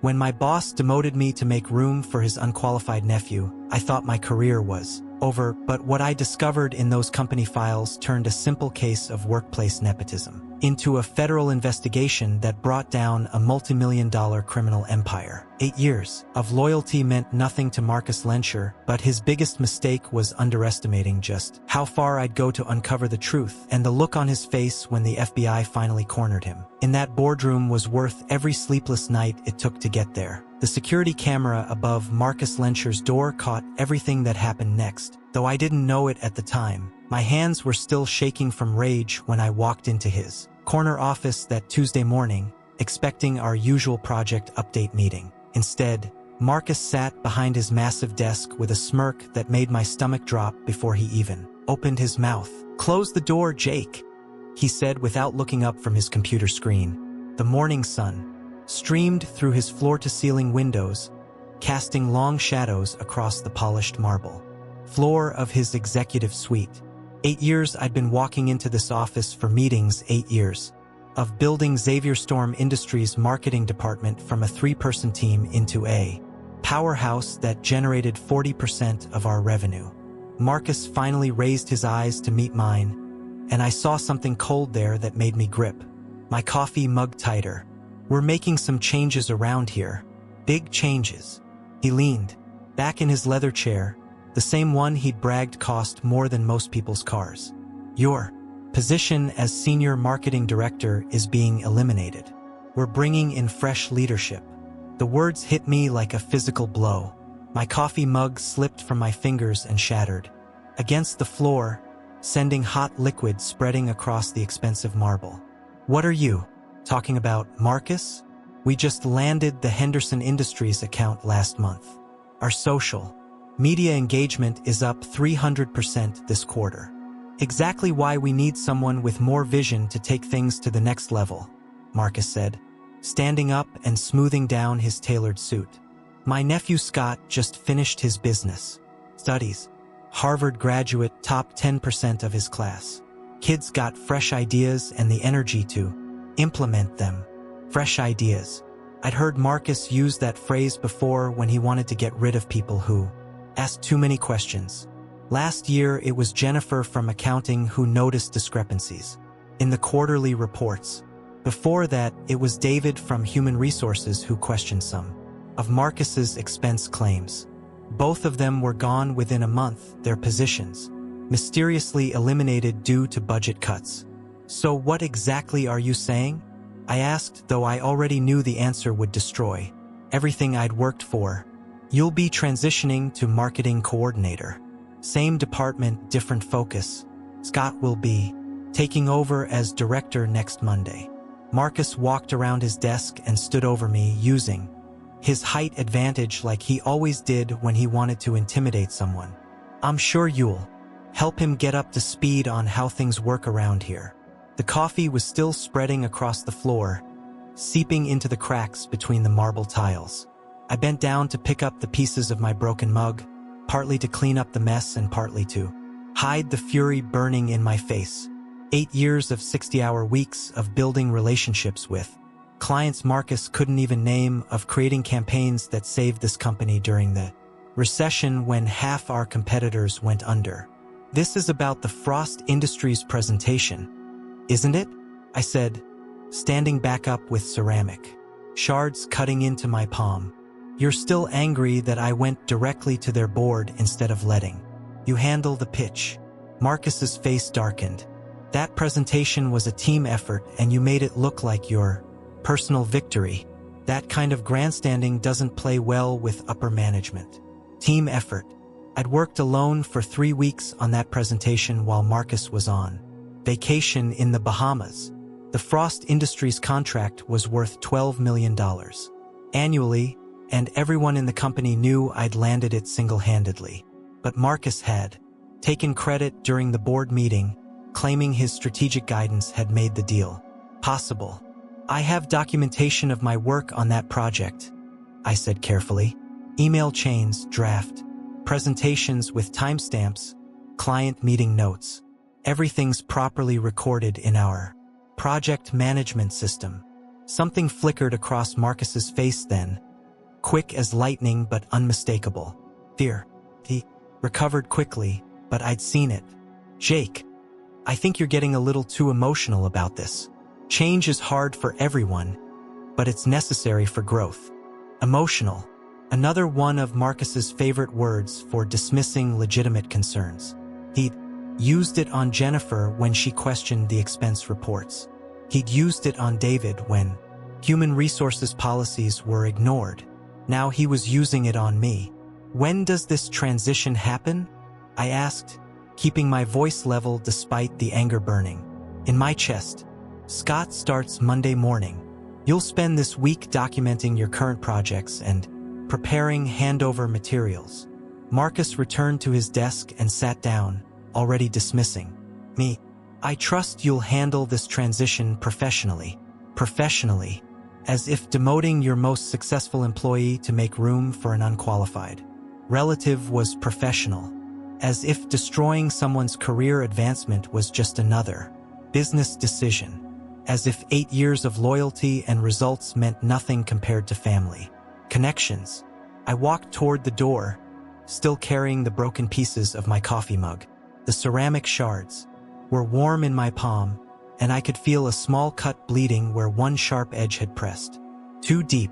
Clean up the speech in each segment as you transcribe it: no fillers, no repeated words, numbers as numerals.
When my boss demoted me to make room for his unqualified nephew, I thought my career was over, but what I discovered in those company files turned a simple case of workplace nepotism into a federal investigation that brought down a multi-million-dollar criminal empire. 8 years of loyalty meant nothing to Marcus Lencher, but his biggest mistake was underestimating just how far I'd go to uncover the truth, and the look on his face when the FBI finally cornered him in that boardroom was worth every sleepless night it took to get there. The security camera above Marcus Lencher's door caught everything that happened next, though I didn't know it at the time. My hands were still shaking from rage when I walked into his corner office that Tuesday morning, expecting our usual project update meeting. Instead, Marcus sat behind his massive desk with a smirk that made my stomach drop before he even opened his mouth. "Close the door, Jake," he said without looking up from his computer screen. The morning sun streamed through his floor-to-ceiling windows, casting long shadows across the polished marble floor of his executive suite. 8 years I'd been walking into this office for meetings, 8 years of building Xavier Storm Industries' marketing department from a 3-person team into a powerhouse that generated 40% of our revenue. Marcus finally raised his eyes to meet mine, and I saw something cold there that made me grip my coffee mug tighter. "We're making some changes around here. Big changes." He leaned back in his leather chair, the same one he'd bragged cost more than most people's cars. "Your position as senior marketing director is being eliminated. We're bringing in fresh leadership." The words hit me like a physical blow. My coffee mug slipped from my fingers and shattered against the floor, sending hot liquid spreading across the expensive marble. "What are you talking about, Marcus? We just landed the Henderson Industries account last month. Our social media engagement is up 300% this quarter. Exactly why we need someone with more vision to take things to the next level," Marcus said, standing up and smoothing down his tailored suit. "My nephew Scott just finished his business studies. Harvard graduate, top 10% of his class. Kid's got fresh ideas and the energy to implement them." Fresh ideas. I'd heard Marcus use that phrase before when he wanted to get rid of people who asked too many questions. Last year, it was Jennifer from accounting who noticed discrepancies in the quarterly reports. Before that, it was David from human resources who questioned some of Marcus's expense claims. Both of them were gone within a month, their positions mysteriously eliminated due to budget cuts. "So what exactly are you saying?" I asked, though I already knew the answer would destroy everything I'd worked for. "You'll be transitioning to marketing coordinator. Same department, different focus. Scott will be taking over as director next Monday." Marcus walked around his desk and stood over me, using his height advantage like he always did when he wanted to intimidate someone. "I'm sure you'll help him get up to speed on how things work around here." The coffee was still spreading across the floor, seeping into the cracks between the marble tiles. I bent down to pick up the pieces of my broken mug, partly to clean up the mess and partly to hide the fury burning in my face. 8 years of 60-hour weeks of building relationships with clients Marcus couldn't even name, of creating campaigns that saved this company during the recession when half our competitors went under. "This is about the Frost Industries presentation, isn't it?" I said, standing back up with ceramic shards cutting into my palm. "You're still angry that I went directly to their board instead of letting you handle the pitch." Marcus's face darkened. "That presentation was a team effort and you made it look like your personal victory. That kind of grandstanding doesn't play well with upper management." Team effort. I'd worked alone for 3 weeks on that presentation while Marcus was on vacation in the Bahamas. The Frost Industries contract was worth $12 million annually, and everyone in the company knew I'd landed it single-handedly. But Marcus had taken credit during the board meeting, claiming his strategic guidance had made the deal possible. "I have documentation of my work on that project," I said carefully. "Email chains, draft, presentations with timestamps, client meeting notes. Everything's properly recorded in our project management system." Something flickered across Marcus's face then, quick as lightning but unmistakable. Fear. He recovered quickly, but I'd seen it. Jake, I think you're getting a little too emotional about this. Change is hard for everyone, but it's necessary for growth. Emotional. Another one of Marcus's favorite words for dismissing legitimate concerns. He'd used it on Jennifer when she questioned the expense reports. He'd used it on David when human resources policies were ignored. Now he was using it on me. When does this transition happen? I asked, keeping my voice level despite the anger burning in my chest. Scott starts Monday morning. You'll spend this week documenting your current projects and preparing handover materials. Marcus returned to his desk and sat down, already dismissing me. I trust you'll handle this transition professionally. Professionally, as if demoting your most successful employee to make room for an unqualified relative was professional. As if destroying someone's career advancement was just another business decision. As if 8 years of loyalty and results meant nothing compared to family connections. I walked toward the door, still carrying the broken pieces of my coffee mug. The ceramic shards were warm in my palm, and I could feel a small cut bleeding where one sharp edge had pressed too deep.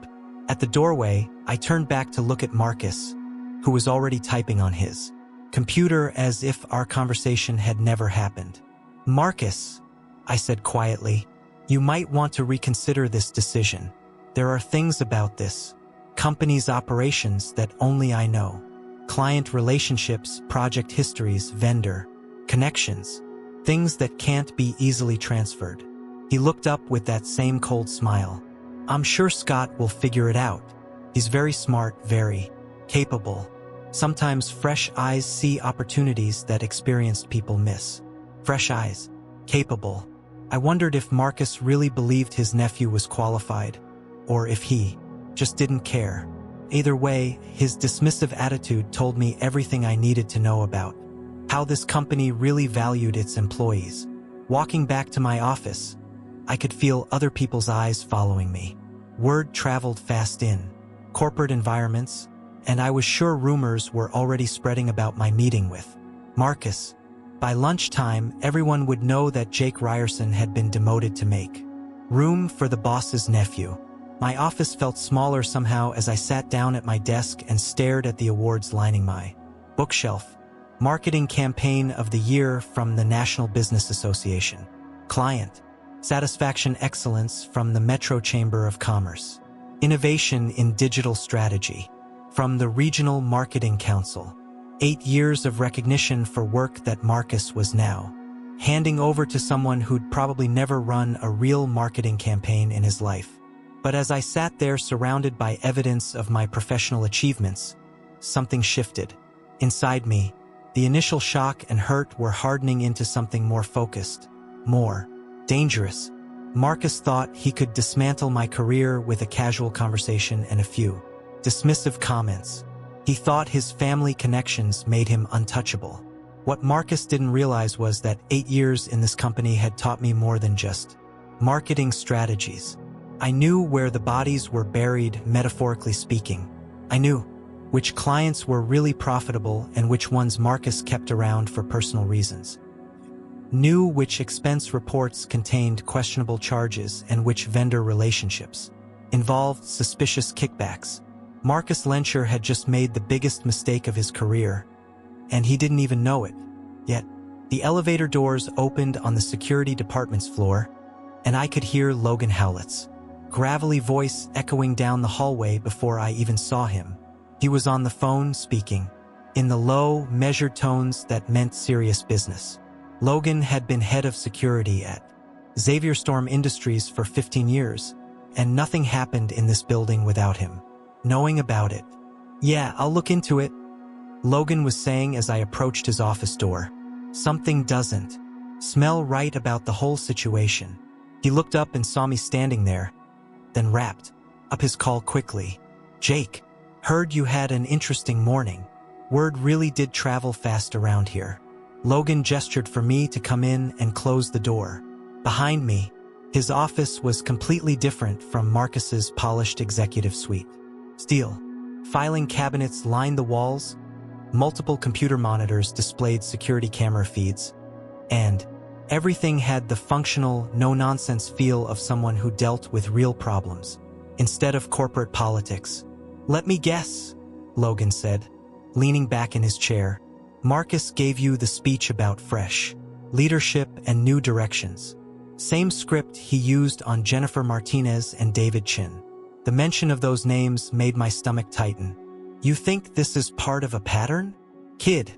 At the doorway, I turned back to look at Marcus, who was already typing on his computer as if our conversation had never happened. Marcus, I said quietly, you might want to reconsider this decision. There are things about this company's operations that only I know. Client relationships, project histories, vendor connections, things that can't be easily transferred. He looked up with that same cold smile. I'm sure Scott will figure it out. He's very smart, very capable. Sometimes fresh eyes see opportunities that experienced people miss. Fresh eyes. Capable. I wondered if Marcus really believed his nephew was qualified, or if he just didn't care. Either way, his dismissive attitude told me everything I needed to know about how this company really valued its employees. Walking back to my office, I could feel other people's eyes following me. Word traveled fast in corporate environments, and I was sure rumors were already spreading about my meeting with Marcus. By lunchtime, everyone would know that Jake Ryerson had been demoted to make room for the boss's nephew. My office felt smaller somehow as I sat down at my desk and stared at the awards lining my bookshelf. Marketing Campaign of the Year from the National Business Association. Client Satisfaction Excellence from the Metro Chamber of Commerce. Innovation in Digital Strategy from the Regional Marketing Council. 8 years of recognition for work that Marcus was now handing over to someone who'd probably never run a real marketing campaign in his life. But as I sat there surrounded by evidence of my professional achievements, something shifted. Inside me, the initial shock and hurt were hardening into something more focused, more dangerous. Marcus thought he could dismantle my career with a casual conversation and a few dismissive comments. He thought his family connections made him untouchable. What Marcus didn't realize was that 8 years in this company had taught me more than just marketing strategies. I knew where the bodies were buried, metaphorically speaking. I knew which clients were really profitable and which ones Marcus kept around for personal reasons. Knew which expense reports contained questionable charges and which vendor relationships involved suspicious kickbacks. Marcus Lencher had just made the biggest mistake of his career, and he didn't even know it. Yet, the elevator doors opened on the security department's floor, and I could hear Logan Howlett's gravelly voice echoing down the hallway before I even saw him. He was on the phone speaking, in the low, measured tones that meant serious business. Logan had been head of security at Xavier Storm Industries for 15 years, and nothing happened in this building without him knowing about it. Yeah, I'll look into it, Logan was saying as I approached his office door. Something doesn't smell right about the whole situation. He looked up and saw me standing there, then wrapped up his call quickly. Jake, heard you had an interesting morning. Word really did travel fast around here. Logan gestured for me to come in and close the door. Behind me, his office was completely different from Marcus's polished executive suite. Steel. Filing cabinets lined the walls, multiple computer monitors displayed security camera feeds, and everything had the functional, no-nonsense feel of someone who dealt with real problems, instead of corporate politics. "Let me guess," Logan said, leaning back in his chair. "Marcus gave you the speech about fresh leadership and new directions. Same script he used on Jennifer Martinez and David Chin." The mention of those names made my stomach tighten. "You think this is part of a pattern? Kid,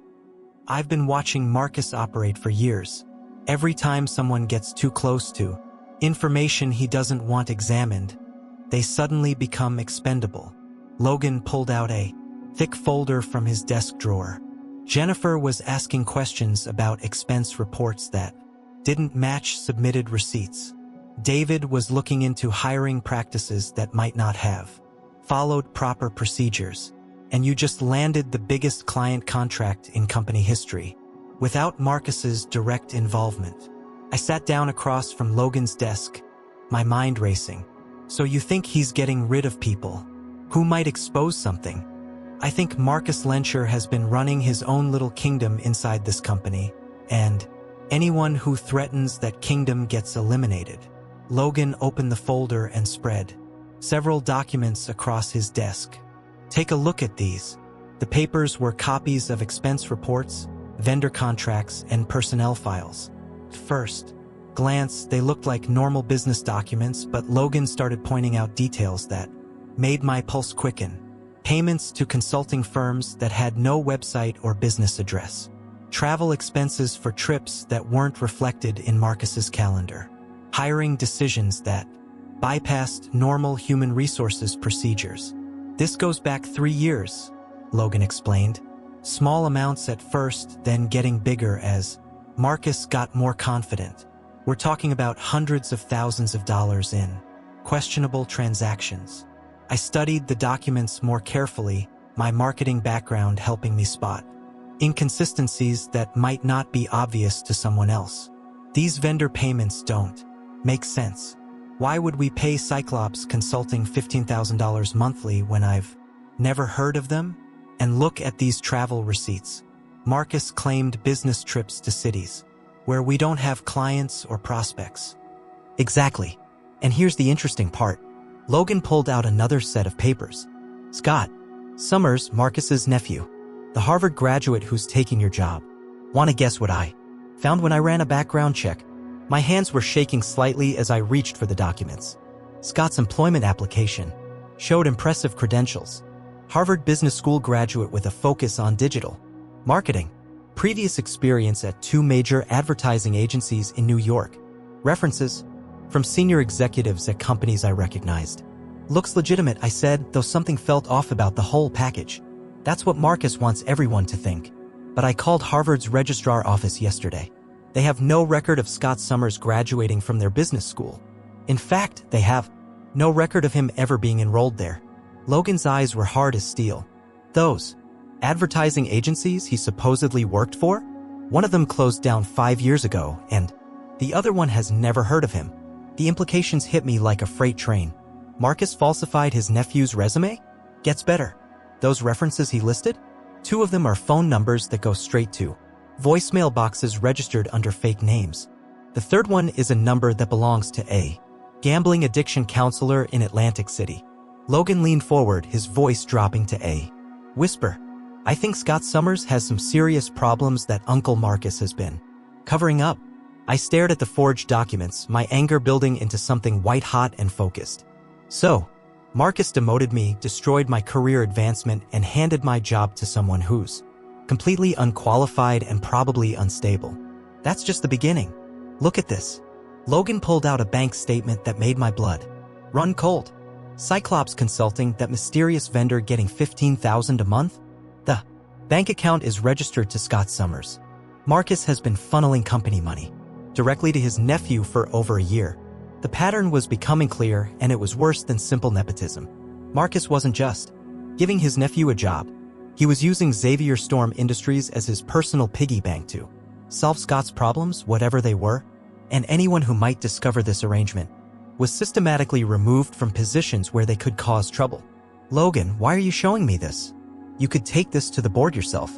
I've been watching Marcus operate for years. Every time someone gets too close to information he doesn't want examined, they suddenly become expendable." Logan pulled out a thick folder from his desk drawer. Jennifer was asking questions about expense reports that didn't match submitted receipts. David was looking into hiring practices that might not have followed proper procedures. And you just landed the biggest client contract in company history, without Marcus's direct involvement. I sat down across from Logan's desk, my mind racing. "So you think he's getting rid of people who might expose something?" "I think Marcus Lencher has been running his own little kingdom inside this company, and anyone who threatens that kingdom gets eliminated." Logan opened the folder and spread several documents across his desk. "Take a look at these." The papers were copies of expense reports, vendor contracts, and personnel files. At first glance, they looked like normal business documents, but Logan started pointing out details that made my pulse quicken. Payments to consulting firms that had no website or business address. Travel expenses for trips that weren't reflected in Marcus's calendar. Hiring decisions that bypassed normal human resources procedures. "This goes back 3 years, Logan explained. "Small amounts at first, then getting bigger as Marcus got more confident. We're talking about hundreds of thousands of dollars in questionable transactions." I studied the documents more carefully, my marketing background helping me spot inconsistencies that might not be obvious to someone else. "These vendor payments don't make sense. Why would we pay Cyclops Consulting $15,000 monthly when I've never heard of them? And look at these travel receipts. Marcus claimed business trips to cities where we don't have clients or prospects." "Exactly. And here's the interesting part." Logan pulled out another set of papers. "Scott Summers, Marcus's nephew, the Harvard graduate who's taking your job. Want to guess what I found when I ran a background check?" My hands were shaking slightly as I reached for the documents. Scott's employment application showed impressive credentials. Harvard Business School graduate with a focus on digital marketing. Previous experience at 2 major advertising agencies in New York. References from senior executives at companies I recognized. "Looks legitimate," I said, though something felt off about the whole package. That's what Marcus wants everyone to think. But I called Harvard's registrar office yesterday. They have no record of Scott Summers graduating from their business school. In fact, they have no record of him ever being enrolled there. Logan's eyes were hard as steel. "Those advertising agencies he supposedly worked for? One of them closed down 5 years ago, and the other one has never heard of him." The implications hit me like a freight train. Marcus falsified his nephew's resume? Gets better. Those references he listed? 2 of them are phone numbers that go straight to voicemail boxes registered under fake names. The third one is a number that belongs to a gambling addiction counselor in Atlantic City. Logan leaned forward, his voice dropping to a whisper. "I think Scott Summers has some serious problems that Uncle Marcus has been covering up." I stared at the forged documents, my anger building into something white-hot and focused. "So, Marcus demoted me, destroyed my career advancement, and handed my job to someone who's completely unqualified and probably unstable. That's just the beginning. Look at this." Logan pulled out a bank statement that made my blood run cold. Cyclops Consulting, that mysterious vendor getting $15,000 a month? The bank account is registered to Scott Summers. Marcus has been funneling company money directly to his nephew for over a year. The pattern was becoming clear, and it was worse than simple nepotism. Marcus wasn't just giving his nephew a job. He was using Xavier Storm Industries as his personal piggy bank to solve Scott's problems, whatever they were, and anyone who might discover this arrangement was systematically removed from positions where they could cause trouble. "Logan, why are you showing me this? You could take this to the board yourself."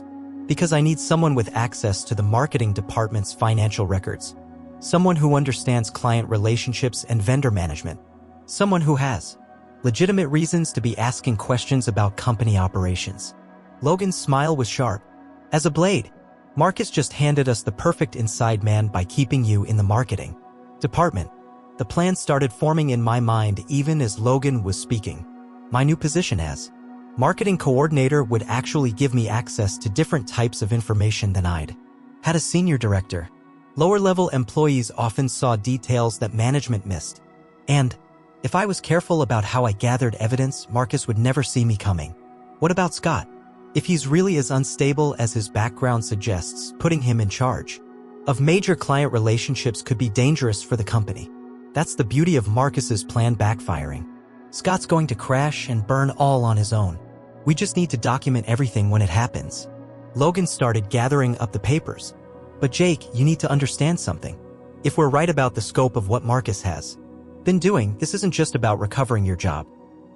"Because I need someone with access to the marketing department's financial records. Someone who understands client relationships and vendor management. Someone who has legitimate reasons to be asking questions about company operations." Logan's smile was sharp as a blade. "Marcus just handed us the perfect inside man by keeping you in the marketing department." The plan started forming in my mind even as Logan was speaking. My new position as marketing coordinator would actually give me access to different types of information than I'd had as senior director. Lower-level employees often saw details that management missed. And if I was careful about how I gathered evidence, Marcus would never see me coming. What about Scott? If he's really as unstable as his background suggests, putting him in charge of major client relationships could be dangerous for the company. That's the beauty of Marcus's plan backfiring. Scott's going to crash and burn all on his own. We just need to document everything when it happens. Logan started gathering up the papers. "But Jake, you need to understand something. If we're right about the scope of what Marcus has been doing, this isn't just about recovering your job.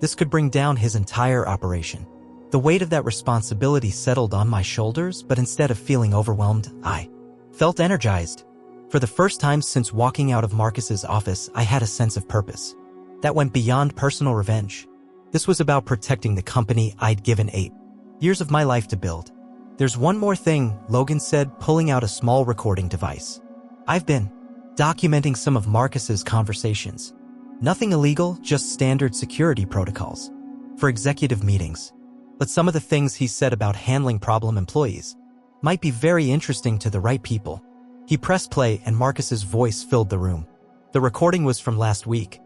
This could bring down his entire operation." The weight of that responsibility settled on my shoulders, but instead of feeling overwhelmed, I felt energized. For the first time since walking out of Marcus's office, I had a sense of purpose that went beyond personal revenge. This was about protecting the company I'd given 8 years of my life to build. "There's one more thing," Logan said, pulling out a small recording device. "I've been documenting some of Marcus's conversations. Nothing illegal, just standard security protocols for executive meetings. But some of the things he said about handling problem employees might be very interesting to the right people." He pressed play and Marcus's voice filled the room. The recording was from last week.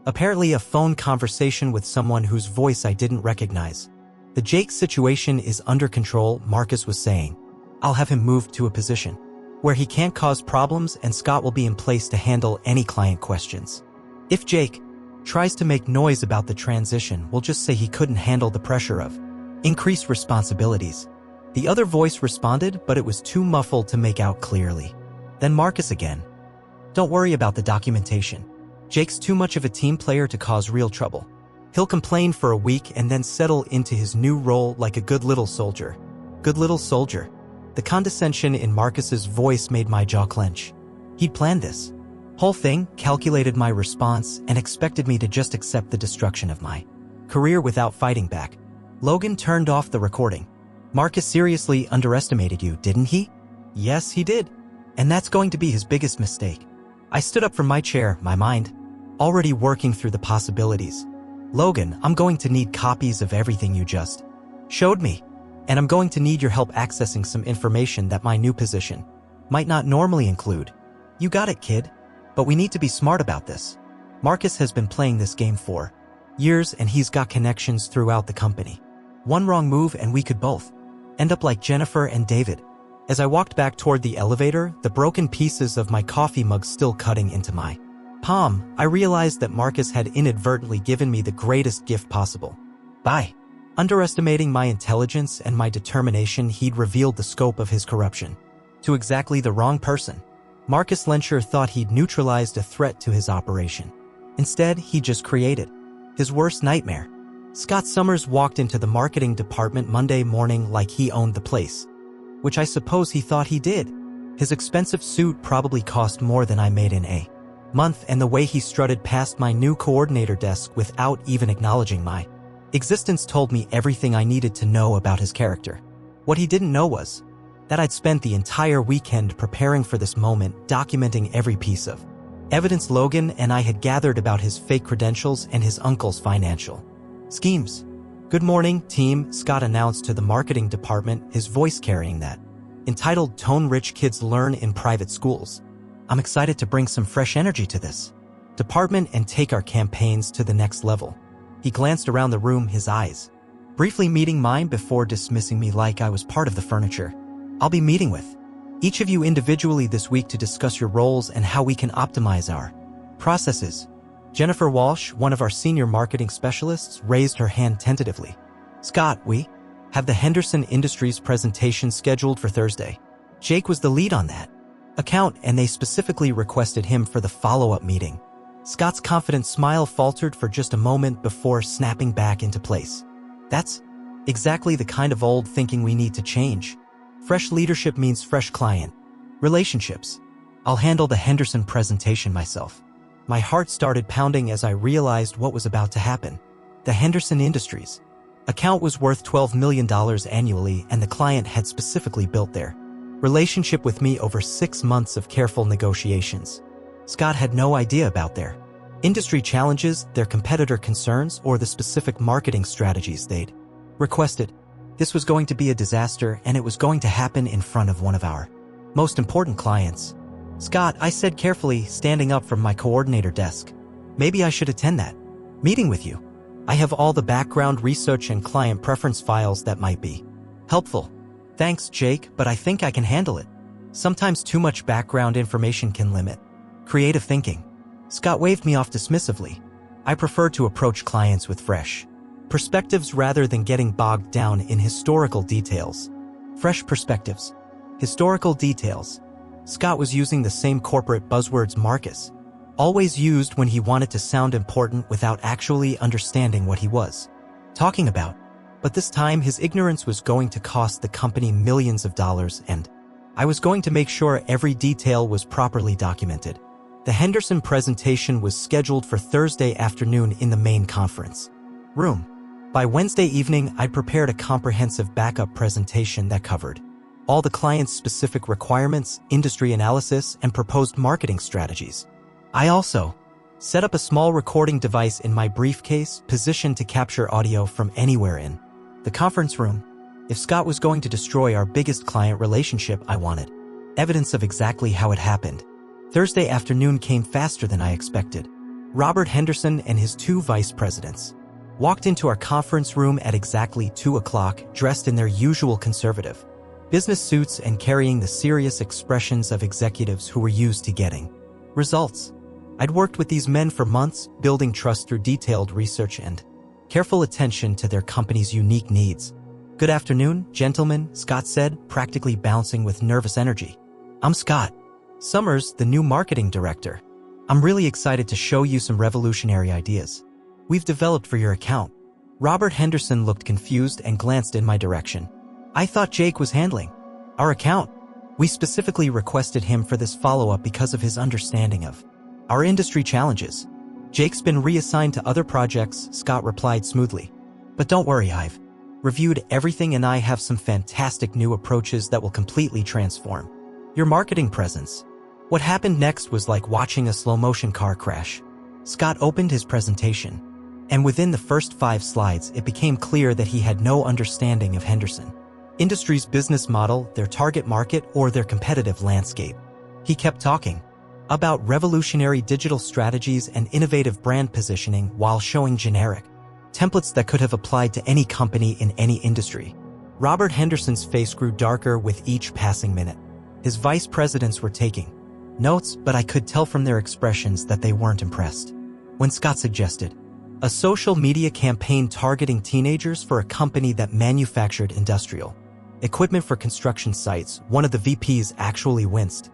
Apparently a phone conversation with someone whose voice I didn't recognize. "The Jake situation is under control," Marcus was saying. "I'll have him moved to a position where he can't cause problems, and Scott will be in place to handle any client questions. If Jake tries to make noise about the transition, we'll just say he couldn't handle the pressure of increased responsibilities." The other voice responded, but it was too muffled to make out clearly. Then Marcus again. "Don't worry about the documentation. Jake's too much of a team player to cause real trouble. He'll complain for a week and then settle into his new role like a good little soldier." Good little soldier. The condescension in Marcus's voice made my jaw clench. He'd planned this whole thing, calculated my response, and expected me to just accept the destruction of my career without fighting back. Logan turned off the recording. "Marcus seriously underestimated you, didn't he?" "Yes, he did. And that's going to be his biggest mistake." I stood up from my chair, my mind already working through the possibilities. "Logan, I'm going to need copies of everything you just showed me. And I'm going to need your help accessing some information that my new position might not normally include." "You got it, kid. But we need to be smart about this. Marcus has been playing this game for years and he's got connections throughout the company. One wrong move and we could both end up like Jennifer and David." As I walked back toward the elevator, the broken pieces of my coffee mug still cutting into my palm, I realized that Marcus had inadvertently given me the greatest gift possible. By underestimating my intelligence and my determination, he'd revealed the scope of his corruption to exactly the wrong person. Marcus Lencher thought he'd neutralized a threat to his operation. Instead, he just created his worst nightmare. Scott Summers walked into the marketing department Monday morning like he owned the place, which I suppose he thought he did. His expensive suit probably cost more than I made in a month, and the way he strutted past my new coordinator desk without even acknowledging my existence told me everything I needed to know about his character. What he didn't know was that I'd spent the entire weekend preparing for this moment, documenting every piece of evidence Logan and I had gathered about his fake credentials and his uncle's financial schemes. "Good morning, team," Scott announced to the marketing department, his voice carrying that entitled tone rich kids learn in private schools. "I'm excited to bring some fresh energy to this department and take our campaigns to the next level." He glanced around the room, his eyes briefly meeting mine before dismissing me like I was part of the furniture. "I'll be meeting with each of you individually this week to discuss your roles and how we can optimize our processes." Jennifer Walsh, one of our senior marketing specialists, raised her hand tentatively. "Scott, we have the Henderson Industries presentation scheduled for Thursday. Jake was the lead on that account, and they specifically requested him for the follow-up meeting." Scott's confident smile faltered for just a moment before snapping back into place. That's exactly the kind of old thinking we need to change. Fresh leadership means fresh client relationships. I'll handle the Henderson presentation myself. My heart started pounding as I realized what was about to happen. The Henderson Industries account was worth $12 million annually, and the client had specifically built their relationship with me over 6 months of careful negotiations. Scott had no idea about their industry challenges, their competitor concerns, or the specific marketing strategies they'd requested. This was going to be a disaster, and it was going to happen in front of one of our most important clients. "Scott," I said carefully, standing up from my coordinator desk. "Maybe I should attend that meeting with you. I have all the background research and client preference files that might be helpful." "Thanks, Jake, but I think I can handle it. Sometimes too much background information can limit creative thinking." Scott waved me off dismissively. I prefer to approach clients with fresh perspectives rather than getting bogged down in historical details. Fresh perspectives. Historical details. Scott was using the same corporate buzzwords Marcus always used when he wanted to sound important without actually understanding what he was talking about. But this time his ignorance was going to cost the company millions of dollars, and I was going to make sure every detail was properly documented. The Henderson presentation was scheduled for Thursday afternoon in the main conference room. By Wednesday evening, I'd prepared a comprehensive backup presentation that covered all the client's specific requirements, industry analysis, and proposed marketing strategies. I also set up a small recording device in my briefcase, positioned to capture audio from anywhere in the conference room. If Scott was going to destroy our biggest client relationship, I wanted evidence of exactly how it happened. Thursday afternoon came faster than I expected. Robert Henderson and his 2 vice presidents walked into our conference room at exactly 2 o'clock, dressed in their usual conservative business suits and carrying the serious expressions of executives who were used to getting results. I'd worked with these men for months, building trust through detailed research and careful attention to their company's unique needs. "Good afternoon, gentlemen," Scott said, practically bouncing with nervous energy. "I'm Scott Summers, the new marketing director. I'm really excited to show you some revolutionary ideas we've developed for your account." Robert Henderson looked confused and glanced in my direction. "I thought Jake was handling our account." "We specifically requested him for this follow-up because of his understanding of our industry challenges. Jake's been reassigned to other projects," Scott replied smoothly. "But don't worry, I've reviewed everything and I have some fantastic new approaches that will completely transform your marketing presence." What happened next was like watching a slow-motion car crash. Scott opened his presentation, and within the first 5 slides, it became clear that he had no understanding of Henderson Industries' business model, their target market, or their competitive landscape. He kept talking about revolutionary digital strategies and innovative brand positioning while showing generic templates that could have applied to any company in any industry. Robert Henderson's face grew darker with each passing minute. His vice presidents were taking notes, but I could tell from their expressions that they weren't impressed. When Scott suggested a social media campaign targeting teenagers for a company that manufactured industrial equipment for construction sites, one of the VPs actually winced.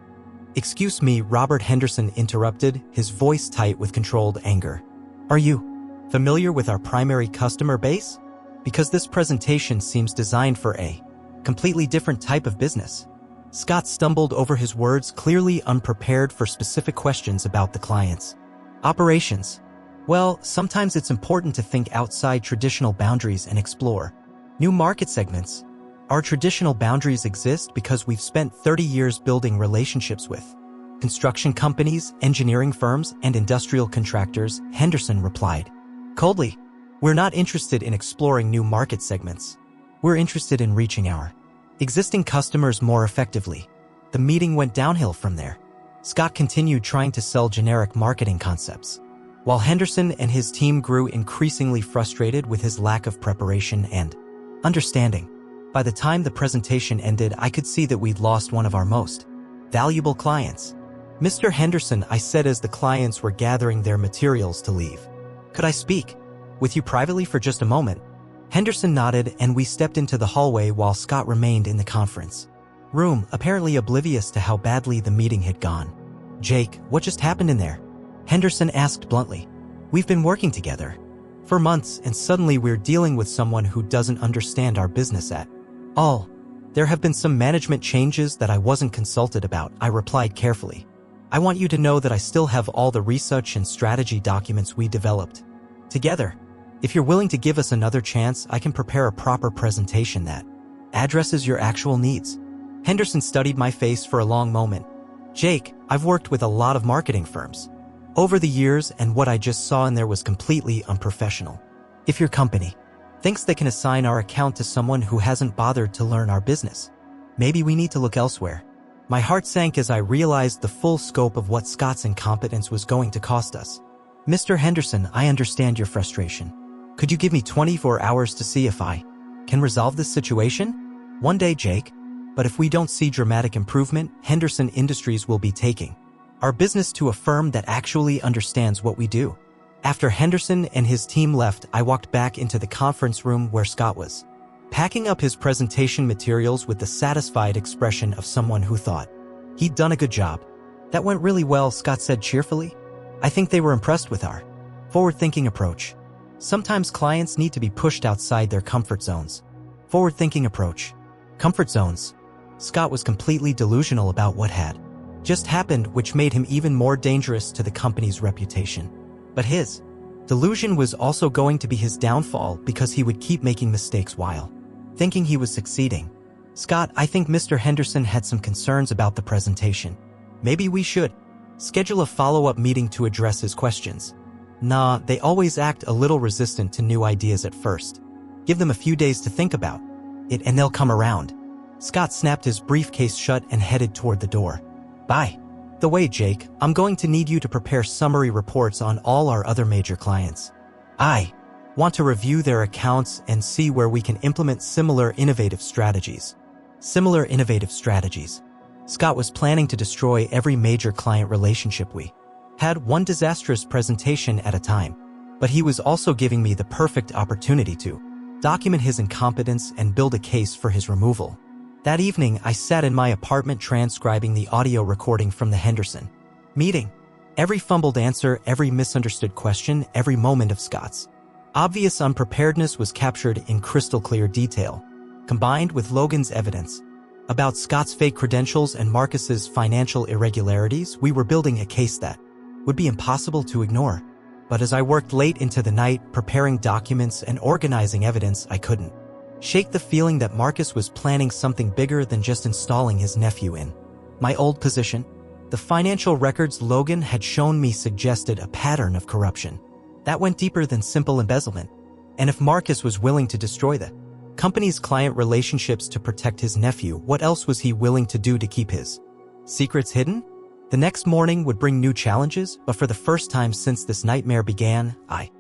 "Excuse me," Robert Henderson interrupted, his voice tight with controlled anger. "Are you familiar with our primary customer base? Because this presentation seems designed for a completely different type of business." Scott stumbled over his words, clearly unprepared for specific questions about the client's operations. "Well, sometimes it's important to think outside traditional boundaries and explore new market segments. Our traditional boundaries exist because we've spent 30 years building relationships with construction companies, engineering firms, and industrial contractors," Henderson replied coldly. "We're not interested in exploring new market segments. We're interested in reaching our existing customers more effectively." The meeting went downhill from there. Scott continued trying to sell generic marketing concepts, while Henderson and his team grew increasingly frustrated with his lack of preparation and understanding. By the time the presentation ended, I could see that we'd lost one of our most valuable clients. "Mr. Henderson," I said as the clients were gathering their materials to leave, "could I speak with you privately for just a moment?" Henderson nodded, and we stepped into the hallway while Scott remained in the conference room, apparently oblivious to how badly the meeting had gone. "Jake, what just happened in there?" Henderson asked bluntly. "We've been working together for months, and suddenly we're dealing with someone who doesn't understand our business at all. There have been some management changes that I wasn't consulted about, I replied carefully. I want you to know that I still have all the research and strategy documents we developed together. If you're willing to give us another chance, I can prepare a proper presentation that addresses your actual needs. Henderson studied my face for a long moment. Jake, I've worked with a lot of marketing firms over the years, and what I just saw in there was completely unprofessional. If your company thinks they can assign our account to someone who hasn't bothered to learn our business, maybe we need to look elsewhere. My heart sank as I realized the full scope of what Scott's incompetence was going to cost us. Mr. Henderson, I understand your frustration. Could you give me 24 hours to see if I can resolve this situation? One day, Jake. But if we don't see dramatic improvement, Henderson Industries will be taking our business to a firm that actually understands what we do. After Henderson and his team left, I walked back into the conference room where Scott was packing up his presentation materials with the satisfied expression of someone who thought he'd done a good job. That went really well, Scott said cheerfully. I think they were impressed with our forward-thinking approach. Sometimes clients need to be pushed outside their comfort zones. Forward-thinking approach. Comfort zones. Scott was completely delusional about what had just happened, which made him even more dangerous to the company's reputation. But his delusion was also going to be his downfall because he would keep making mistakes while thinking he was succeeding. Scott, I think Mr. Henderson had some concerns about the presentation. Maybe we should schedule a follow-up meeting to address his questions. Nah, they always act a little resistant to new ideas at first. Give them a few days to think about it and they'll come around. Scott snapped his briefcase shut and headed toward the door. By the way, Jake, I'm going to need you to prepare summary reports on all our other major clients. I want to review their accounts and see where we can implement similar innovative strategies. Similar innovative strategies. Scott was planning to destroy every major client relationship we had, one disastrous presentation at a time. But he was also giving me the perfect opportunity to document his incompetence and build a case for his removal. That evening, I sat in my apartment transcribing the audio recording from the Henderson meeting. Every fumbled answer, every misunderstood question, every moment of Scott's obvious unpreparedness was captured in crystal clear detail. Combined with Logan's evidence about Scott's fake credentials and Marcus's financial irregularities, we were building a case that would be impossible to ignore. But as I worked late into the night, preparing documents and organizing evidence, I couldn't shake the feeling that Marcus was planning something bigger than just installing his nephew in my old position. The financial records Logan had shown me suggested a pattern of corruption that went deeper than simple embezzlement. And if Marcus was willing to destroy the company's client relationships to protect his nephew, what else was he willing to do to keep his secrets hidden? The next morning would bring new challenges, but for the first time since this nightmare began, I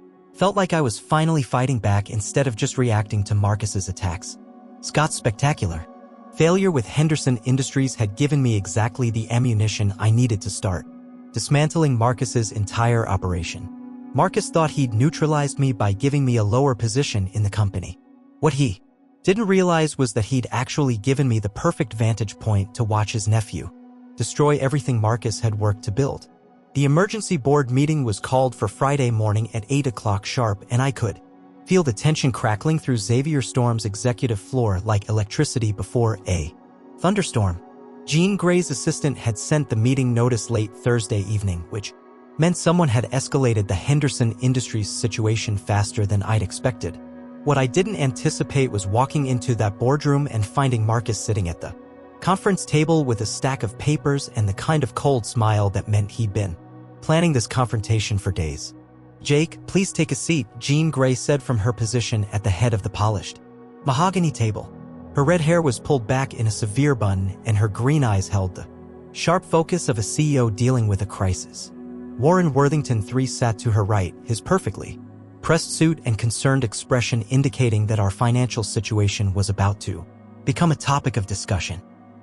felt like I was finally fighting back instead of just reacting to Marcus's attacks. Scott's spectacular failure with Henderson Industries had given me exactly the ammunition I needed to start dismantling Marcus's entire operation. Marcus thought he'd neutralized me by giving me a lower position in the company. What he didn't realize was that he'd actually given me the perfect vantage point to watch his nephew destroy everything Marcus had worked to build. The emergency board meeting was called for Friday morning at 8 o'clock sharp, and I could feel the tension crackling through Xavier Storm's executive floor like electricity before a thunderstorm. Jean Grey's assistant had sent the meeting notice late Thursday evening, which meant someone had escalated the Henderson Industries situation faster than I'd expected. What I didn't anticipate was walking into that boardroom and finding Marcus sitting at the conference table with a stack of papers and the kind of cold smile that meant he'd been planning this confrontation for days. Jake, please take a seat, Jean Grey said from her position at the head of the polished mahogany table. Her red hair was pulled back in a severe bun, and her green eyes held the sharp focus of a CEO dealing with a crisis. Warren Worthington III sat to her right, his perfectly pressed suit and concerned expression indicating that our financial situation was about to become a topic of discussion.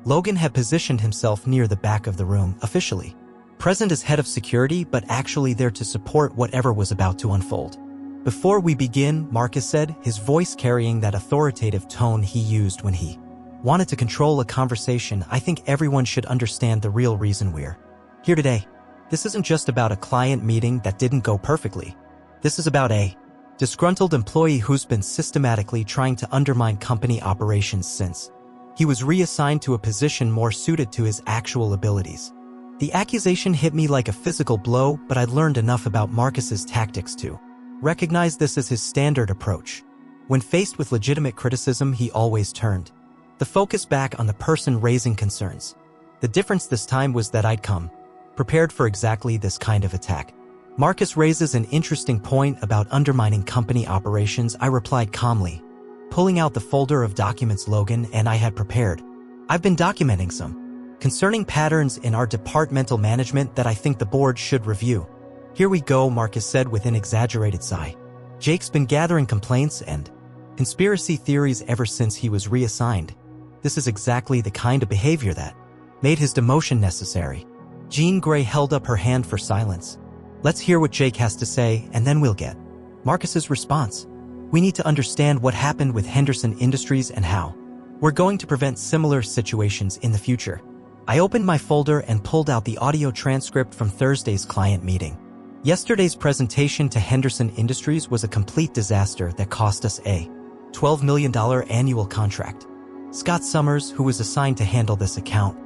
Logan had positioned himself near the back of the room, officially present as head of security, but actually there to support whatever was about to unfold. Before we begin, Marcus said, his voice carrying that authoritative tone he used when he wanted to control a conversation, I think everyone should understand the real reason we're here today. This isn't just about a client meeting that didn't go perfectly. This is about a disgruntled employee who's been systematically trying to undermine company operations since. He was reassigned to a position more suited to his actual abilities. The accusation hit me like a physical blow, but I'd learned enough about Marcus's tactics to recognize this as his standard approach. When faced with legitimate criticism, he always turned the focus back on the person raising concerns. The difference this time was that I'd come prepared for exactly this kind of attack. Marcus raises an interesting point about undermining company operations. I replied calmly, pulling out the folder of documents Logan and I had prepared. I've been documenting some concerning patterns in our departmental management that I think the board should review. Here we go, Marcus said with an exaggerated sigh. Jake's been gathering complaints and conspiracy theories ever since he was reassigned. This is exactly the kind of behavior that made his demotion necessary. Jean Grey held up her hand for silence. Let's hear what Jake has to say, and then we'll get Marcus's response. We need to understand what happened with Henderson Industries and how we're going to prevent similar situations in the future. I opened my folder and pulled out the audio transcript from Thursday's client meeting. Yesterday's presentation to Henderson Industries was a complete disaster that cost us a $12 million annual contract. Scott Summers, who was assigned to handle this account,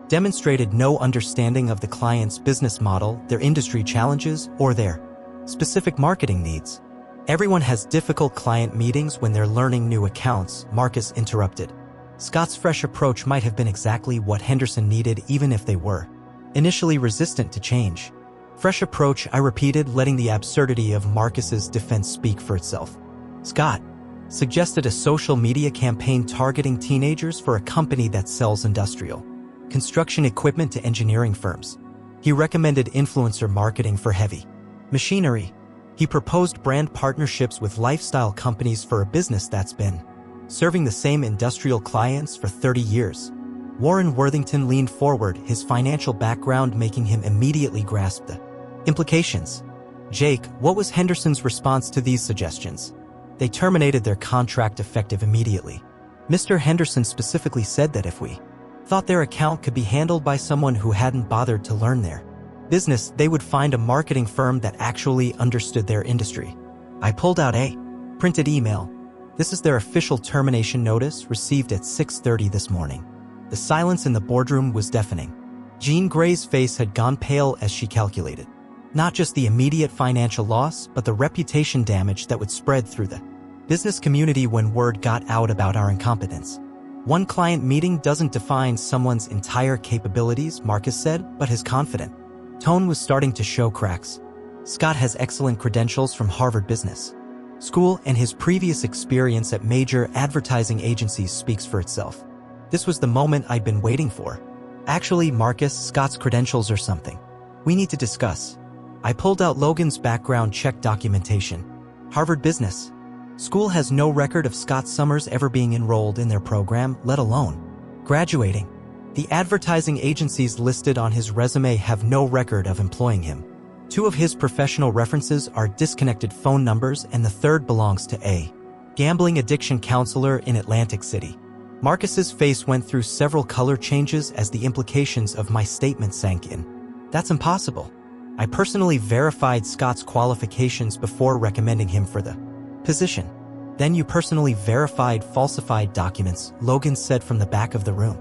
demonstrated no understanding of the client's business model, their industry challenges, or their specific marketing needs. Everyone has difficult client meetings when they're learning new accounts, Marcus interrupted. Scott's fresh approach might have been exactly what Henderson needed, even if they were initially resistant to change. Fresh approach, I repeated, letting the absurdity of Marcus's defense speak for itself. Scott suggested a social media campaign targeting teenagers for a company that sells industrial construction equipment to engineering firms. He recommended influencer marketing for heavy machinery. He proposed brand partnerships with lifestyle companies for a business that's been serving the same industrial clients for 30 years. Warren Worthington leaned forward, his financial background making him immediately grasp the implications. Jake, what was Henderson's response to these suggestions? They terminated their contract effective immediately. Mr. Henderson specifically said that if we thought their account could be handled by someone who hadn't bothered to learn their business, they would find a marketing firm that actually understood their industry. I pulled out a printed email. This is their official termination notice, received at 6:30 this morning. The silence in the boardroom was deafening. Jean Grey's face had gone pale as she calculated not just the immediate financial loss, but the reputation damage that would spread through the business community when word got out about our incompetence. One client meeting doesn't define someone's entire capabilities, Marcus said, but his confident tone was starting to show cracks. Scott has excellent credentials from Harvard Business School, and his previous experience at major advertising agencies speaks for itself. This was the moment I'd been waiting for. Actually, Marcus, Scott's credentials are something we need to discuss. I pulled out Logan's background check documentation. Harvard Business School has no record of Scott Summers ever being enrolled in their program, let alone graduating. The advertising agencies listed on his resume have no record of employing him. 2 of his professional references are disconnected phone numbers, and the third belongs to a gambling addiction counselor in Atlantic City. Marcus's face went through several color changes as the implications of my statement sank in. That's impossible. I personally verified Scott's qualifications before recommending him for the position. Then you personally verified falsified documents, Logan said from the back of the room.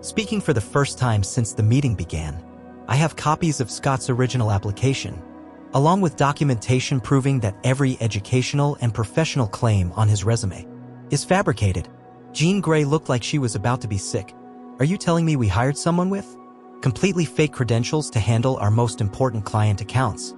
Speaking for the first time since the meeting began, I have copies of Scott's original application, along with documentation proving that every educational and professional claim on his resume is fabricated. Jean Grey looked like she was about to be sick. Are you telling me we hired someone with completely fake credentials to handle our most important client accounts?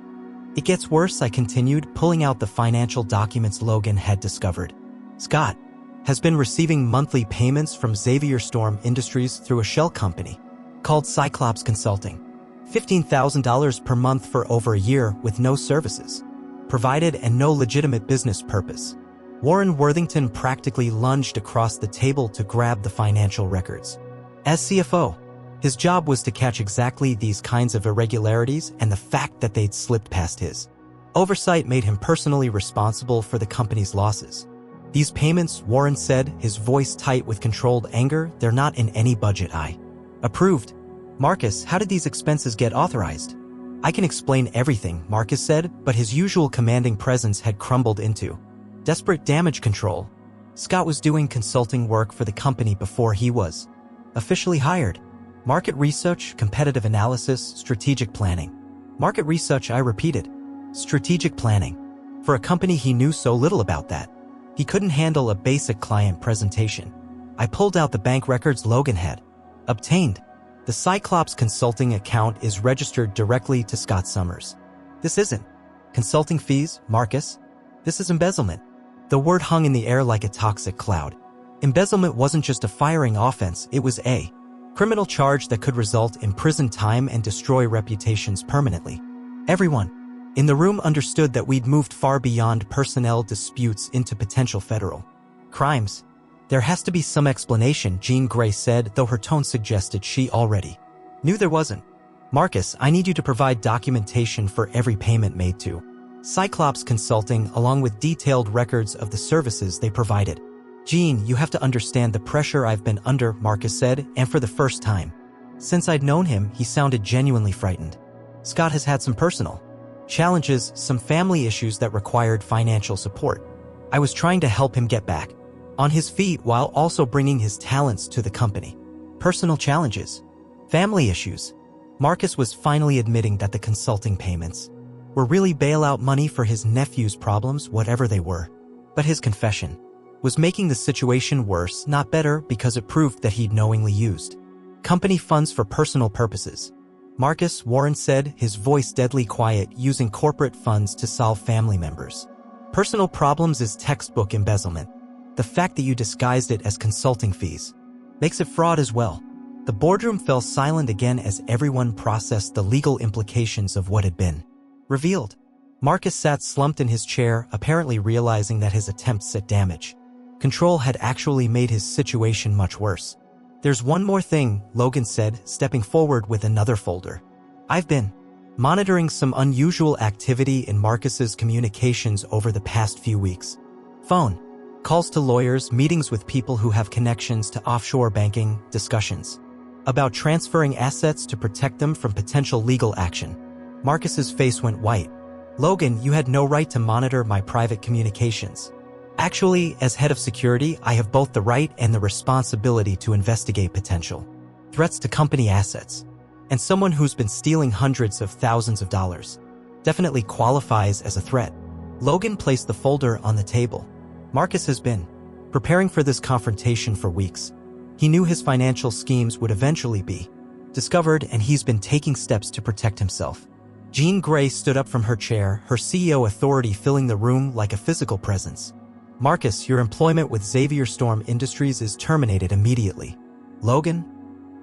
It gets worse, I continued, pulling out the financial documents Logan had discovered. Scott has been receiving monthly payments from Xavier Storm Industries through a shell company called Cyclops Consulting. $15,000 per month for over a year with no services provided and no legitimate business purpose. Warren Worthington practically lunged across the table to grab the financial records. As CFO, his job was to catch exactly these kinds of irregularities, and the fact that they'd slipped past his oversight made him personally responsible for the company's losses. These payments, Warren said, his voice tight with controlled anger, they're not in any budget I approved. Marcus, how did these expenses get authorized? "I can explain everything," Marcus said, but his usual commanding presence had crumbled into desperate damage control. Scott was doing consulting work for the company before he was officially hired. Market research, competitive analysis, strategic planning. Market research, I repeated. Strategic planning. For a company he knew so little about that. He couldn't handle a basic client presentation. I pulled out the bank records Logan had obtained. The Cyclops Consulting account is registered directly to Scott Summers. This isn't consulting fees, Marcus. This is embezzlement. The word hung in the air like a toxic cloud. Embezzlement wasn't just a firing offense, it was a criminal charge that could result in prison time and destroy reputations permanently. Everyone in the room understood that we'd moved far beyond personnel disputes into potential federal crimes. "There has to be some explanation," Jean Grey said, though her tone suggested she already knew there wasn't. "Marcus, I need you to provide documentation for every payment made to Cyclops Consulting, along with detailed records of the services they provided." "Jean, you have to understand the pressure I've been under," Marcus said, and for the first time since I'd known him, he sounded genuinely frightened. Scott has had some personal challenges, some family issues that required financial support. I was trying to help him get back on his feet while also bringing his talents to the company. Personal challenges. Family issues. Marcus was finally admitting that the consulting payments were really bailout money for his nephew's problems, whatever they were. But his confession was making the situation worse, not better, because it proved that he'd knowingly used company funds for personal purposes. "Marcus," Warren said, his voice deadly quiet, "using corporate funds to solve family members' personal problems is textbook embezzlement. The fact that you disguised it as consulting fees makes it fraud as well." The boardroom fell silent again as everyone processed the legal implications of what had been revealed. Marcus sat slumped in his chair, apparently realizing that his attempts at damage control had actually made his situation much worse. "There's one more thing," Logan said, stepping forward with another folder. "I've been monitoring some unusual activity in Marcus's communications over the past few weeks. Phone calls to lawyers, meetings with people who have connections to offshore banking, discussions about transferring assets to protect them from potential legal action." Marcus's face went white. "Logan, you had no right to monitor my private communications. Actually, as head of security, I have both the right and the responsibility to investigate potential threats to company assets. And someone who's been stealing hundreds of thousands of dollars definitely qualifies as a threat." Logan placed the folder on the table. Marcus has been preparing for this confrontation for weeks. He knew his financial schemes would eventually be discovered, and he's been taking steps to protect himself. Jean Grey stood up from her chair, her CEO authority filling the room like a physical presence. "Marcus, your employment with Xavier Storm Industries is terminated immediately. Logan,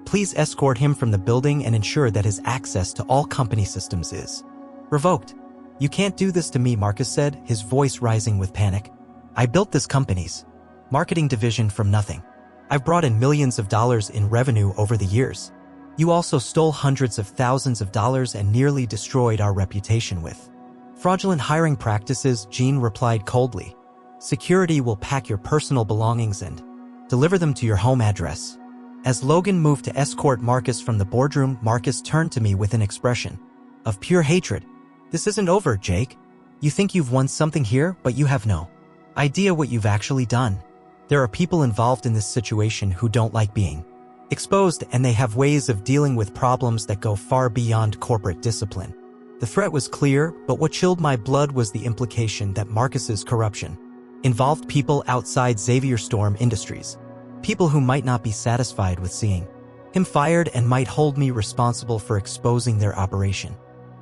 please escort him from the building and ensure that his access to all company systems is revoked." "You can't do this to me," Marcus said, his voice rising with panic. "I built this company's marketing division from nothing. I've brought in millions of dollars in revenue over the years. You also stole hundreds of thousands of dollars and nearly destroyed our reputation with fraudulent hiring practices," Jean replied coldly. "Security will pack your personal belongings and deliver them to your home address." As Logan moved to escort Marcus from the boardroom, Marcus turned to me with an expression of pure hatred. "This isn't over, Jake. You think you've won something here, but you have no idea what you've actually done. There are people involved in this situation who don't like being exposed, and they have ways of dealing with problems that go far beyond corporate discipline." The threat was clear, but what chilled my blood was the implication that Marcus's corruption involved people outside Xavier Storm Industries. People who might not be satisfied with seeing him fired and might hold me responsible for exposing their operation.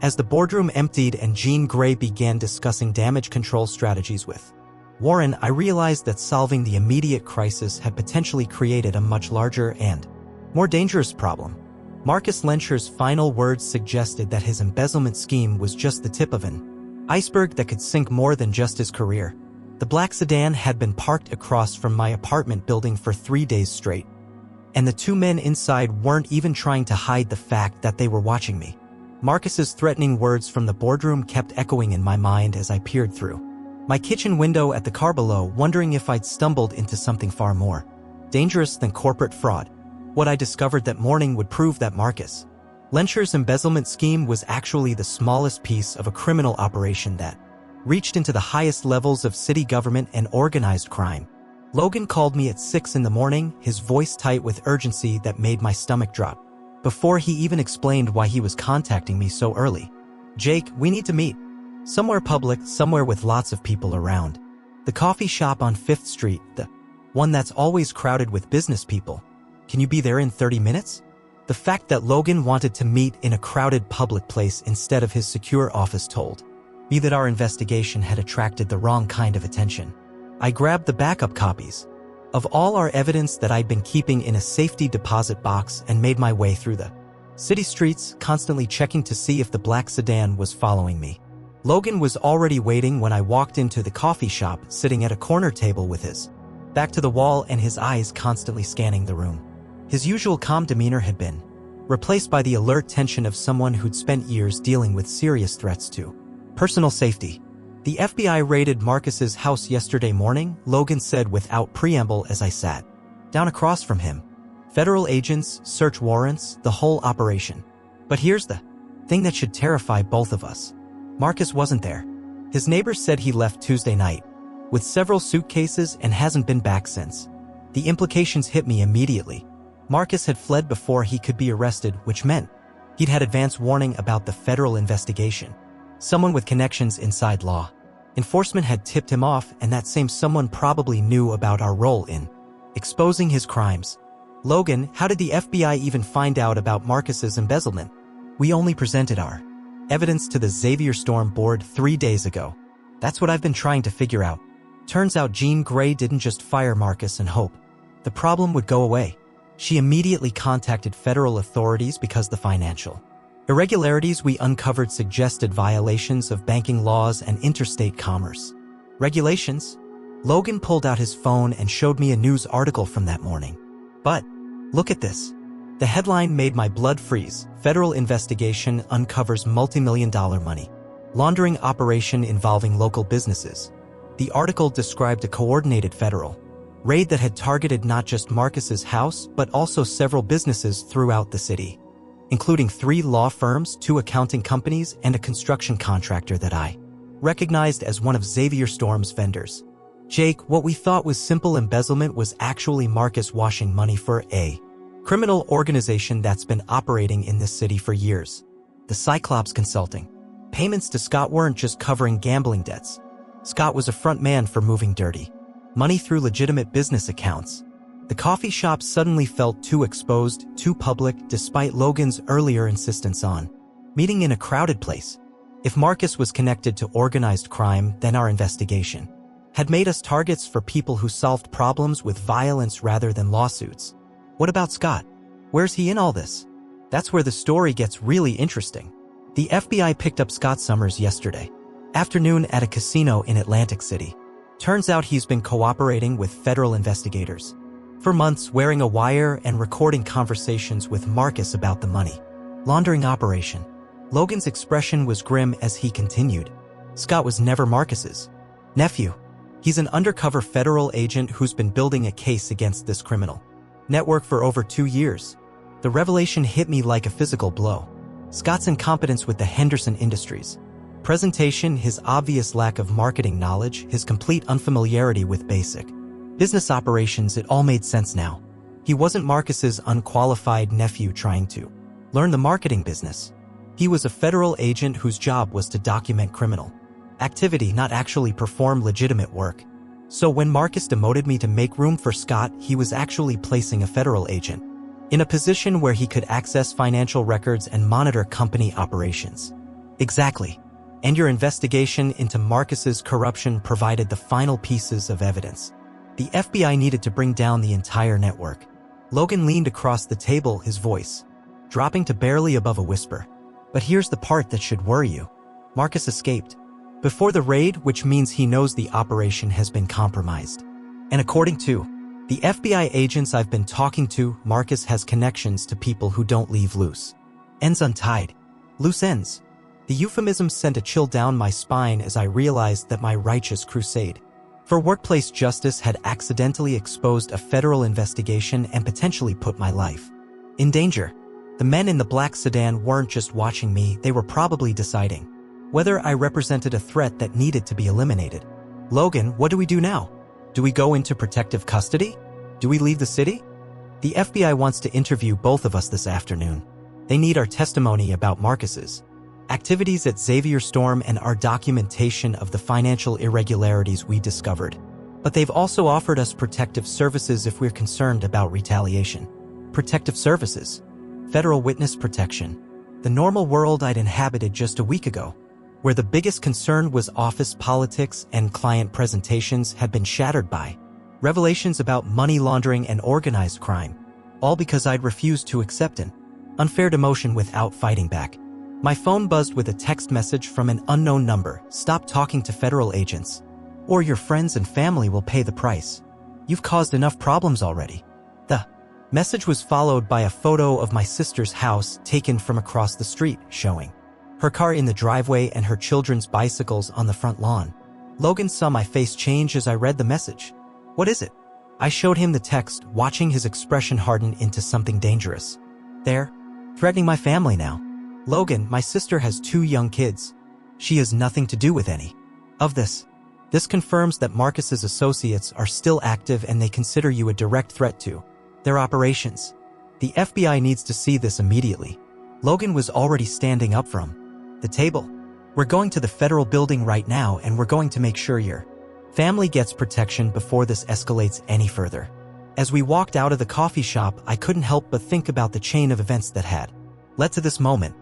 As the boardroom emptied and Jean Grey began discussing damage control strategies with Warren, I realized that solving the immediate crisis had potentially created a much larger and more dangerous problem. Marcus Lencher's final words suggested that his embezzlement scheme was just the tip of an iceberg that could sink more than just his career. The black sedan had been parked across from my apartment building for 3 days straight, and the two men inside weren't even trying to hide the fact that they were watching me. Marcus's threatening words from the boardroom kept echoing in my mind as I peered through my kitchen window at the car below, wondering if I'd stumbled into something far more dangerous than corporate fraud. What I discovered that morning would prove that Marcus Lencher's embezzlement scheme was actually the smallest piece of a criminal operation that reached into the highest levels of city government and organized crime. Logan called me at 6 in the morning, his voice tight with urgency that made my stomach drop. Before he even explained why he was contacting me so early. "Jake, we need to meet. Somewhere public, somewhere with lots of people around. The coffee shop on 5th Street, the one that's always crowded with business people. Can you be there in 30 minutes? The fact that Logan wanted to meet in a crowded public place instead of his secure office told me that our investigation had attracted the wrong kind of attention. I grabbed the backup copies of all our evidence that I'd been keeping in a safety deposit box and made my way through the city streets, constantly checking to see if the black sedan was following me. Logan was already waiting when I walked into the coffee shop, sitting at a corner table with his back to the wall and his eyes constantly scanning the room. His usual calm demeanor had been replaced by the alert tension of someone who'd spent years dealing with serious threats to personal safety. "The FBI raided Marcus's house yesterday morning," Logan said without preamble as I sat down across from him. "Federal agents, search warrants, the whole operation. But here's the thing that should terrify both of us. Marcus wasn't there. His neighbors said he left Tuesday night with several suitcases and hasn't been back since. The implications hit me immediately. Marcus had fled before he could be arrested, which meant he'd had advance warning about the federal investigation. Someone with connections inside law enforcement had tipped him off, and that same someone probably knew about our role in exposing his crimes. Logan, how did the FBI even find out about Marcus's embezzlement? We only presented our evidence to the Xavier Storm board 3 days ago. That's what I've been trying to figure out. Turns out Jean Grey didn't just fire Marcus and hope the problem would go away. She immediately contacted federal authorities because the financial irregularities we uncovered suggested violations of banking laws and interstate commerce regulations. Logan pulled out his phone and showed me a news article from that morning. But look at this. The headline made my blood freeze. Federal investigation uncovers multi-million-dollar money laundering operation involving local businesses. The article described a coordinated federal raid that had targeted not just Marcus's house, but also several businesses throughout the city, including 3 law firms, 2 accounting companies, and a construction contractor that I recognized as one of Xavier Storm's vendors. Jake, what we thought was simple embezzlement was actually Marcus washing money for a criminal organization that's been operating in this city for years. The Cyclops Consulting. Payments to Scott weren't just covering gambling debts. Scott was a front man for moving dirty money through legitimate business accounts. The coffee shop suddenly felt too exposed, too public, despite Logan's earlier insistence on meeting in a crowded place. If Marcus was connected to organized crime, then our investigation had made us targets for people who solved problems with violence rather than lawsuits. What about Scott? Where's he in all this? That's where the story gets really interesting. The FBI picked up Scott Summers yesterday afternoon at a casino in Atlantic City. Turns out he's been cooperating with federal investigators for months, wearing a wire and recording conversations with Marcus about the money laundering operation. Logan's expression was grim as he continued. Scott was never Marcus's nephew. He's an undercover federal agent who's been building a case against this criminal network for over 2 years. The revelation hit me like a physical blow. Scott's incompetence with the Henderson Industries presentation, his obvious lack of marketing knowledge, his complete unfamiliarity with basic business operations, it all made sense now. He wasn't Marcus's unqualified nephew trying to learn the marketing business. He was a federal agent whose job was to document criminal activity, not actually perform legitimate work. So when Marcus demoted me to make room for Scott, he was actually placing a federal agent in a position where he could access financial records and monitor company operations. Exactly. And your investigation into Marcus's corruption provided the final pieces of evidence. The FBI needed to bring down the entire network. Logan leaned across the table, his voice dropping to barely above a whisper. But here's the part that should worry you. Marcus escaped before the raid, which means he knows the operation has been compromised. And according to the FBI agents I've been talking to, Marcus has connections to people who don't leave loose ends untied. Loose ends. The euphemism sent a chill down my spine as I realized that my righteous crusade for workplace justice had accidentally exposed a federal investigation and potentially put my life in danger. The men in the black sedan weren't just watching me, they were probably deciding whether I represented a threat that needed to be eliminated. Logan, what do we do now? Do we go into protective custody? Do we leave the city? The FBI wants to interview both of us this afternoon. They need our testimony about Marcus's activities at Xavier Storm and our documentation of the financial irregularities we discovered. But they've also offered us protective services if we're concerned about retaliation. Protective services. Federal witness protection. The normal world I'd inhabited just a week ago, where the biggest concern was office politics and client presentations, had been shattered by revelations about money laundering and organized crime, all because I'd refused to accept an unfair demotion without fighting back. My phone buzzed with a text message from an unknown number. Stop talking to federal agents, or your friends and family will pay the price. You've caused enough problems already. The message was followed by a photo of my sister's house taken from across the street, showing her car in the driveway and her children's bicycles on the front lawn. Logan saw my face change as I read the message. What is it? I showed him the text, watching his expression harden into something dangerous. They're threatening my family now. Logan, my sister has 2 young kids. She has nothing to do with any of this. This confirms that Marcus's associates are still active and they consider you a direct threat to their operations. The FBI needs to see this immediately. Logan was already standing up from the table. We're going to the federal building right now and we're going to make sure your family gets protection before this escalates any further. As we walked out of the coffee shop, I couldn't help but think about the chain of events that had led to this moment.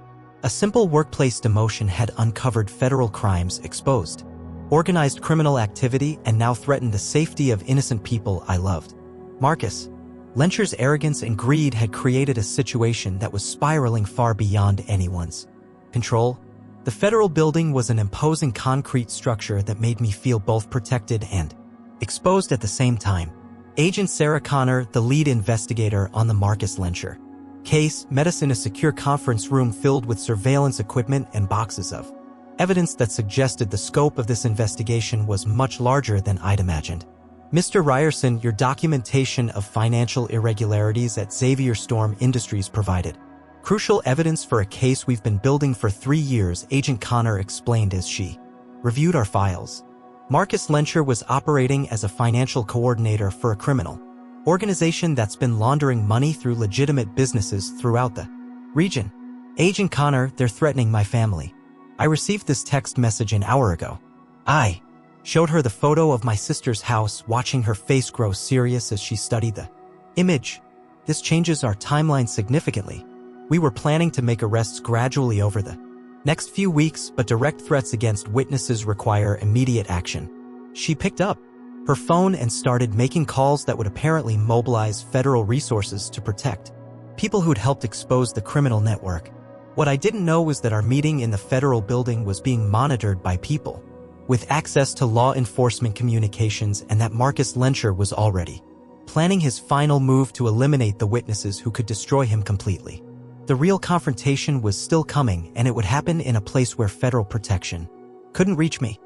A simple workplace demotion had uncovered federal crimes, exposed organized criminal activity, and now threatened the safety of innocent people I loved. Marcus Lencher's arrogance and greed had created a situation that was spiraling far beyond anyone's control. The federal building was an imposing concrete structure that made me feel both protected and exposed at the same time. Agent Sarah Connor, the lead investigator on the Marcus Lencher case, met us in a secure conference room filled with surveillance equipment and boxes of evidence that suggested the scope of this investigation was much larger than I'd imagined. Mr. Ryerson, your documentation of financial irregularities at Xavier Storm Industries provided crucial evidence for a case we've been building for 3 years, Agent Connor explained as she reviewed our files. Marcus Lencher was operating as a financial coordinator for a criminal organization that's been laundering money through legitimate businesses throughout the region. Agent Connor, they're threatening my family. I received this text message an hour ago. I showed her the photo of my sister's house, watching her face grow serious as she studied the image. This changes our timeline significantly. We were planning to make arrests gradually over the next few weeks, but direct threats against witnesses require immediate action. She picked up her phone and started making calls that would apparently mobilize federal resources to protect people who'd helped expose the criminal network. What I didn't know was that our meeting in the federal building was being monitored by people with access to law enforcement communications, and that Marcus Lencher was already planning his final move to eliminate the witnesses who could destroy him completely. The real confrontation was still coming, and it would happen in a place where federal protection couldn't reach me.